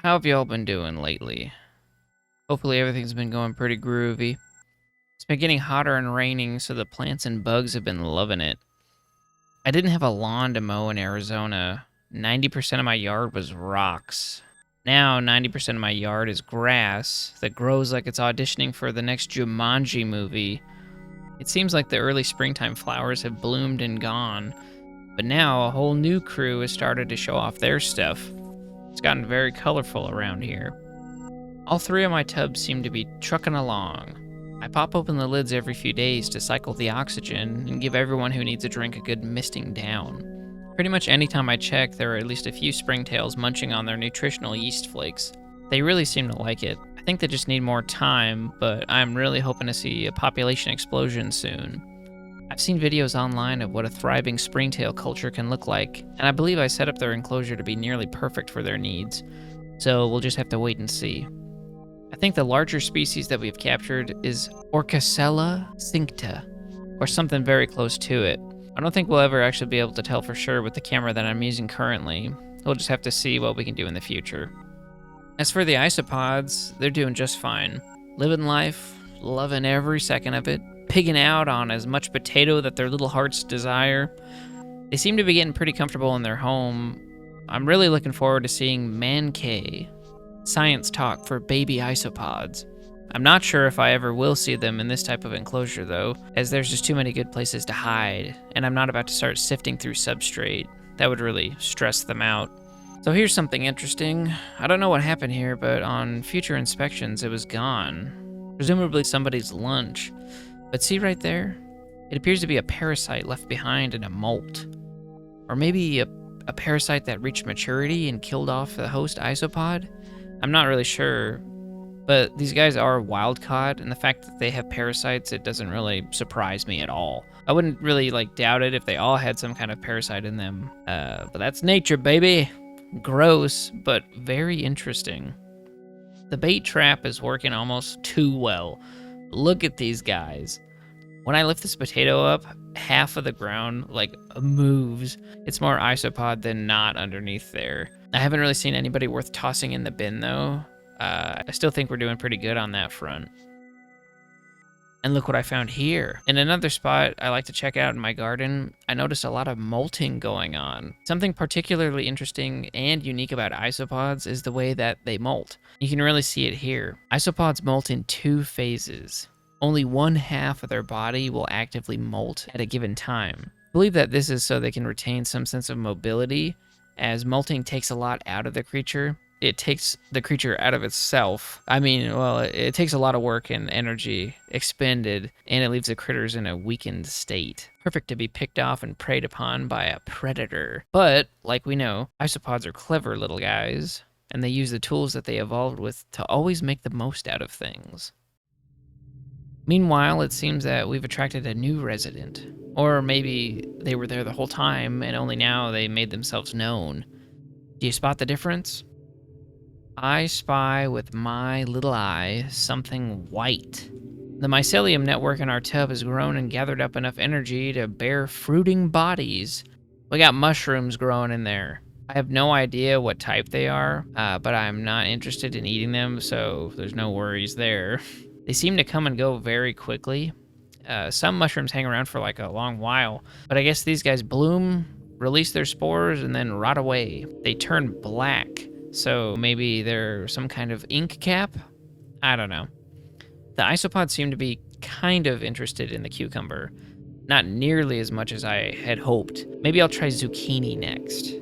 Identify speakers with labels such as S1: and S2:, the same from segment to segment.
S1: How have y'all been doing lately? Hopefully everything's been going pretty groovy. It's been getting hotter and raining, so the plants and bugs have been loving it. I didn't have a lawn to mow in Arizona. 90% of my yard was rocks. Now, 90% of my yard is grass that grows like it's auditioning for the next Jumanji movie. It seems like the early springtime flowers have bloomed and gone, but now a whole new crew has started to show off their stuff. It's gotten very colorful around here. All three of my tubs seem to be trucking along. I pop open the lids every few days to cycle the oxygen and give everyone who needs a drink a good misting down. Pretty much any time I check, there are at least a few springtails munching on their nutritional yeast flakes. They really seem to like it. I think they just need more time, but I'm really hoping to see a population explosion soon. I've seen videos online of what a thriving springtail culture can look like, and I believe I set up their enclosure to be nearly perfect for their needs, so we'll just have to wait and see. I think the larger species that we've captured is Orcacella cincta, or something very close to it. I don't think we'll ever actually be able to tell for sure with the camera that I'm using currently. We'll just have to see what we can do in the future. As for the isopods, they're doing just fine. Living life, loving every second of it, pigging out on as much potato that their little hearts desire. They seem to be getting pretty comfortable in their home. I'm really looking forward to seeing Mankay, science talk for baby isopods. I'm not sure if I ever will see them in this type of enclosure, though, as there's just too many good places to hide, and I'm not about to start sifting through substrate. That would really stress them out. So here's something interesting. I don't know what happened here, but on future inspections, it was gone. Presumably somebody's lunch. But see right there? It appears to be a parasite left behind in a molt. Or maybe a parasite that reached maturity and killed off the host isopod? I'm not really sure, but these guys are wild caught, and the fact that they have parasites, it doesn't really surprise me at all. I wouldn't really doubt it if they all had some kind of parasite in them. But that's nature, baby. Gross, but very interesting. The bait trap is working almost too well. Look at these guys. When I lift this potato up, half of the ground moves. It's more isopod than not underneath there. I haven't really seen anybody worth tossing in the bin though. I still think we're doing pretty good on that front. And look what I found here. In another spot I like to check out in my garden, I noticed a lot of molting going on. Something particularly interesting and unique about isopods is the way that they molt. You can really see it here. Isopods molt in two phases. Only one half of their body will actively molt at a given time. I believe that this is so they can retain some sense of mobility, as molting takes a lot out of the creature. It takes the creature out of itself. It takes a lot of work and energy expended, and it leaves the critters in a weakened state. Perfect to be picked off and preyed upon by a predator. But, like we know, isopods are clever little guys, and they use the tools that they evolved with to always make the most out of things. Meanwhile, it seems that we've attracted a new resident. Or maybe they were there the whole time, and only now they made themselves known. Do you spot the difference? I spy with my little eye something white. The mycelium network in our tub has grown and gathered up enough energy to bear fruiting bodies. We got mushrooms growing in there. I have no idea what type they are, but I'm not interested in eating them, so there's no worries there. They seem to come and go very quickly. Some mushrooms hang around for a long while, but I guess these guys bloom, release their spores, and then rot away. They turn black. So maybe they're some kind of ink cap? I don't know. The isopods seem to be kind of interested in the cucumber. Not nearly as much as I had hoped. Maybe I'll try zucchini next.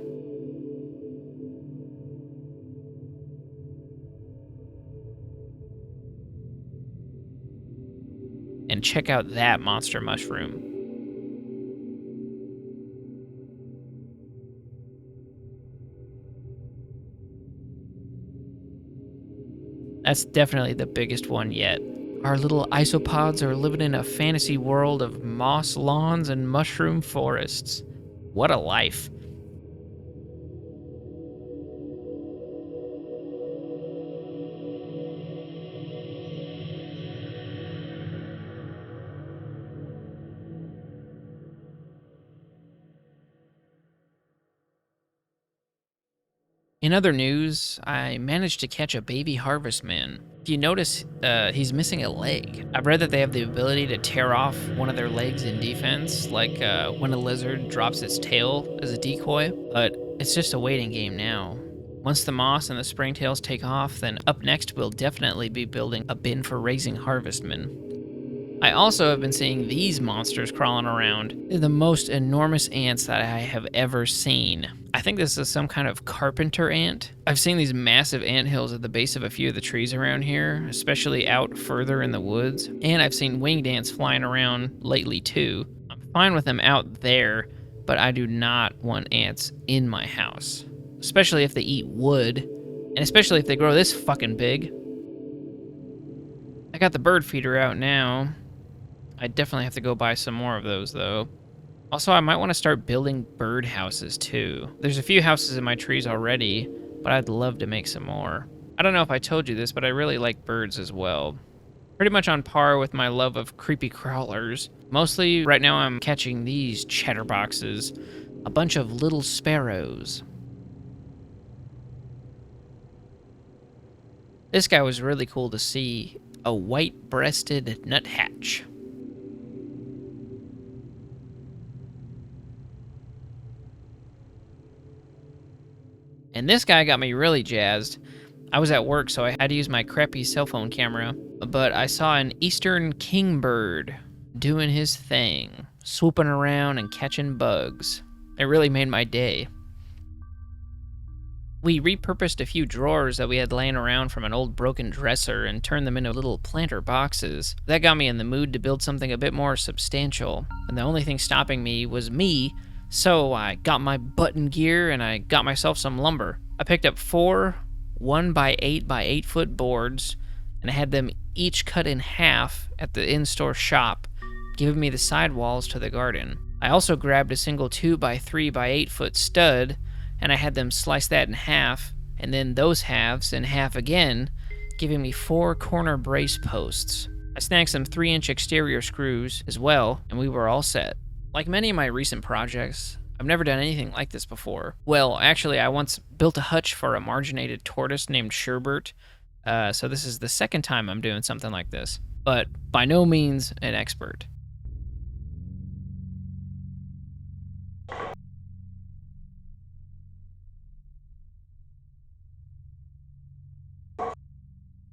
S1: And check out that monster mushroom. That's definitely the biggest one yet. Our little isopods are living in a fantasy world of moss lawns and mushroom forests. What a life. In other news, I managed to catch a baby harvestman. If you notice, he's missing a leg. I've read that they have the ability to tear off one of their legs in defense, like when a lizard drops its tail as a decoy, but it's just a waiting game now. Once the moss and the springtails take off, then up next we'll definitely be building a bin for raising harvestmen. I also have been seeing these monsters crawling around. They're the most enormous ants that I have ever seen. I think this is some kind of carpenter ant. I've seen these massive ant hills at the base of a few of the trees around here, especially out further in the woods. And I've seen winged ants flying around lately too. I'm fine with them out there, but I do not want ants in my house. Especially if they eat wood, and especially if they grow this fucking big. I got the bird feeder out now. I definitely have to go buy some more of those, though. Also, I might want to start building bird houses, too. There's a few houses in my trees already, but I'd love to make some more. I don't know if I told you this, but I really like birds as well. Pretty much on par with my love of creepy crawlers. Mostly, right now, I'm catching these chatterboxes. A bunch of little sparrows. This guy was really cool to see. A white-breasted nuthatch. And this guy got me really jazzed. I was at work, so I had to use my crappy cell phone camera, but I saw an eastern kingbird doing his thing, swooping around and catching bugs. It really made my day. We repurposed a few drawers that we had laying around from an old broken dresser and turned them into little planter boxes. That got me in the mood to build something a bit more substantial, and the only thing stopping me was me. So I got my button gear and I got myself some lumber. I picked up 4 1x8 by 8 foot boards and I had them each cut in half at the in-store shop, giving me the sidewalls to the garden. I also grabbed a single 2x3 by 8 foot stud and I had them slice that in half and then those halves in half again, giving me 4 corner brace posts. I snagged some 3-inch exterior screws as well and we were all set. Like many of my recent projects, I've never done anything like this before. Well, actually, I once built a hutch for a marginated tortoise named Sherbert, so this is the second time I'm doing something like this, but by no means an expert.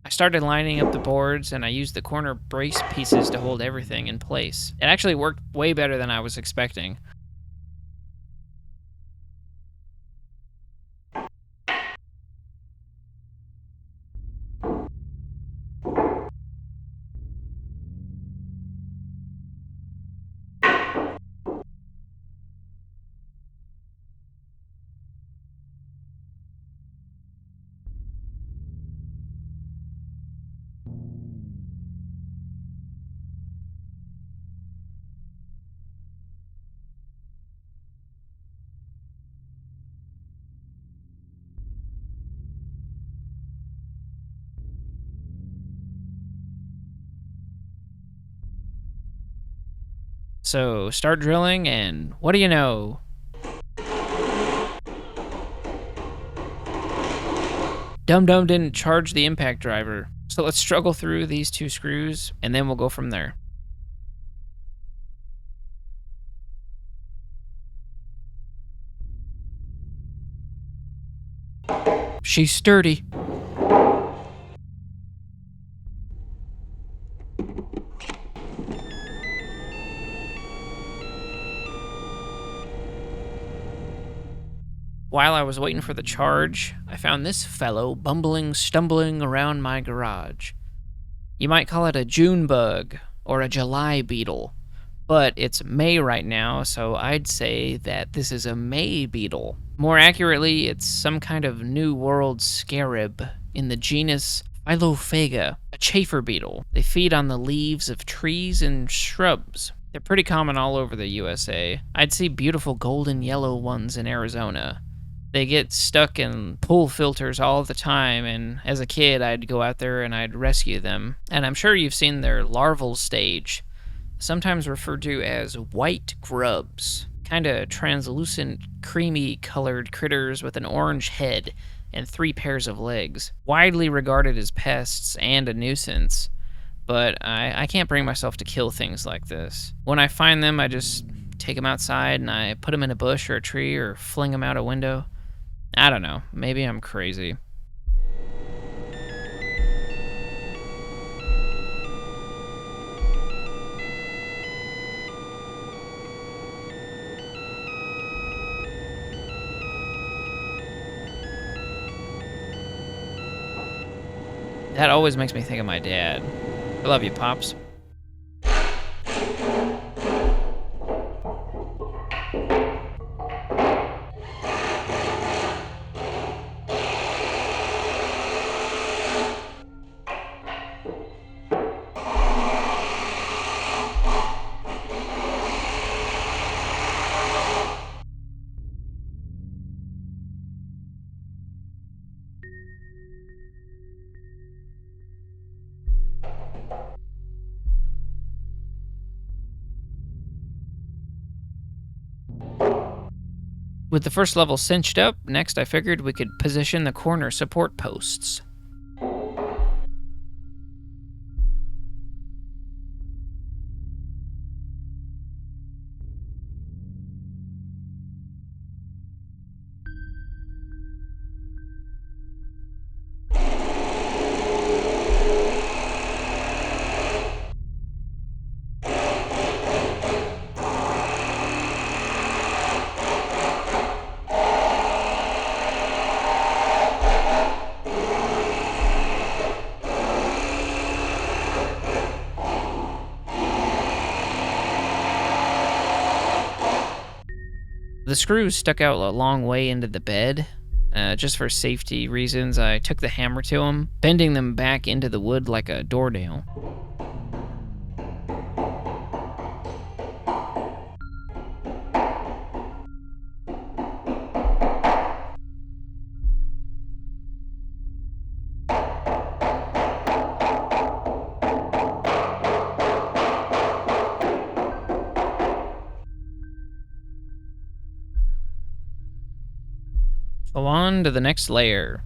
S1: I started lining up the boards, and I used the corner brace pieces to hold everything in place. It actually worked way better than I was expecting. So start drilling, and what do you know? Dum Dum didn't charge the impact driver. So let's struggle through these 2 screws, and then we'll go from there. She's sturdy. While I was waiting for the charge, I found this fellow stumbling around my garage. You might call it a June bug or a July beetle, but it's May right now, so I'd say that this is a May beetle. More accurately, it's some kind of New World scarab in the genus Philophaga, a chafer beetle. They feed on the leaves of trees and shrubs. They're pretty common all over the USA. I'd see beautiful golden yellow ones in Arizona. They get stuck in pool filters all the time, and as a kid, I'd go out there and I'd rescue them. And I'm sure you've seen their larval stage, sometimes referred to as white grubs. kinda translucent, creamy colored critters with an orange head and 3 pairs of legs, widely regarded as pests and a nuisance. But I can't bring myself to kill things like this. When I find them, I just take them outside and I put them in a bush or a tree or fling them out a window. I don't know, maybe I'm crazy. That always makes me think of my dad. I love you, Pops. With the first level cinched up, next I figured we could position the corner support posts. The screws stuck out a long way into the bed. Just for safety reasons, I took the hammer to them, bending them back into the wood like a door nail. So on to the next layer.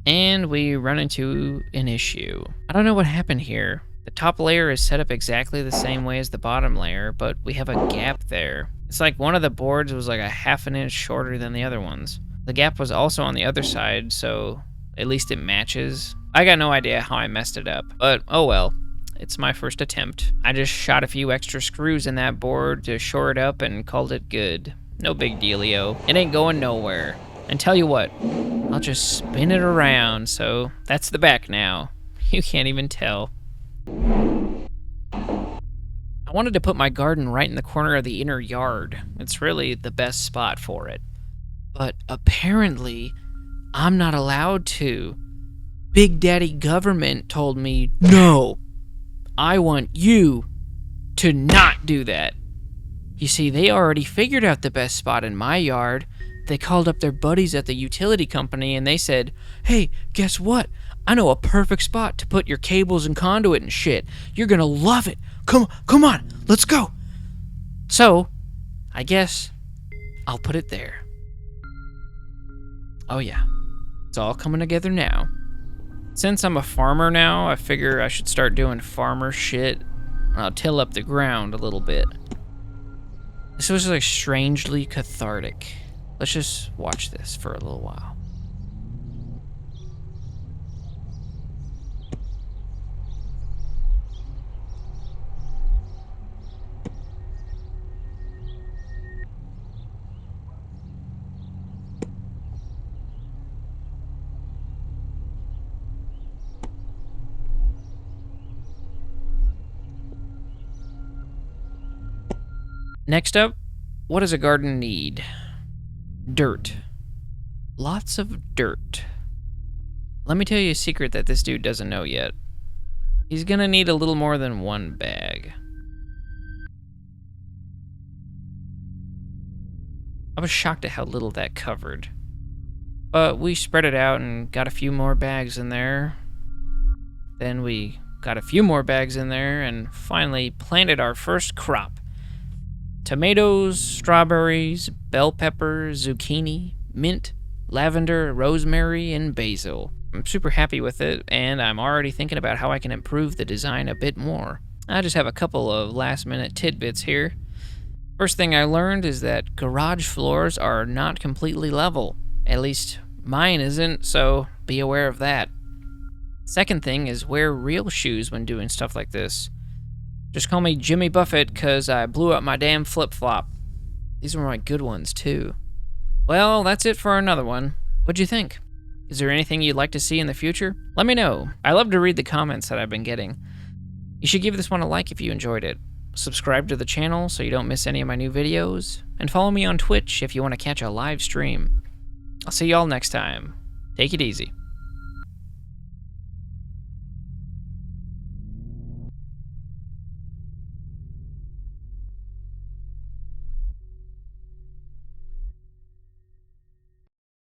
S1: And we run into an issue. I don't know what happened here. The top layer is set up exactly the same way as the bottom layer, but we have a gap there. It's like one of the boards was like a half an inch shorter than the other ones. The gap was also on the other side, so at least it matches. I got no idea how I messed it up, but oh well. It's my first attempt. I just shot a few extra screws in that board to shore it up and called it good. No big dealio. It ain't going nowhere. And tell you what, I'll just spin it around, so that's the back now. You can't even tell. I wanted to put my garden right in the corner of the inner yard. It's really the best spot for it. But apparently, I'm not allowed to. Big Daddy Government told me, no, I want you to not do that. You see, they already figured out the best spot in my yard. They called up their buddies at the utility company and they said, hey, guess what? I know a perfect spot to put your cables and conduit and shit. You're gonna love it. Come on, let's go. So, I guess I'll put it there. Oh yeah, it's all coming together now. Since I'm a farmer now, I figure I should start doing farmer shit. I'll till up the ground a little bit. This was like strangely cathartic. Let's just watch this for a little while. Next up, what does a garden need? Dirt. Lots of dirt. Let me tell you a secret that this dude doesn't know yet. He's gonna need a little more than one bag. I was shocked at how little that covered. But we spread it out and got a few more bags in there. Then we got a few more bags in there and finally planted our first crop. Tomatoes, strawberries, bell pepper, zucchini, mint, lavender, rosemary, and basil. I'm super happy with it, and I'm already thinking about how I can improve the design a bit more. I just have a couple of last-minute tidbits here. First thing I learned is that garage floors are not completely level. At least mine isn't, so be aware of that. Second thing is wear real shoes when doing stuff like this. Just call me Jimmy Buffett because I blew up my damn flip-flop. These were my good ones, too. Well, that's it for another one. What'd you think? Is there anything you'd like to see in the future? Let me know. I love to read the comments that I've been getting. You should give this one a like if you enjoyed it. Subscribe to the channel so you don't miss any of my new videos. And follow me on Twitch if you want to catch a live stream. I'll see y'all next time. Take it easy.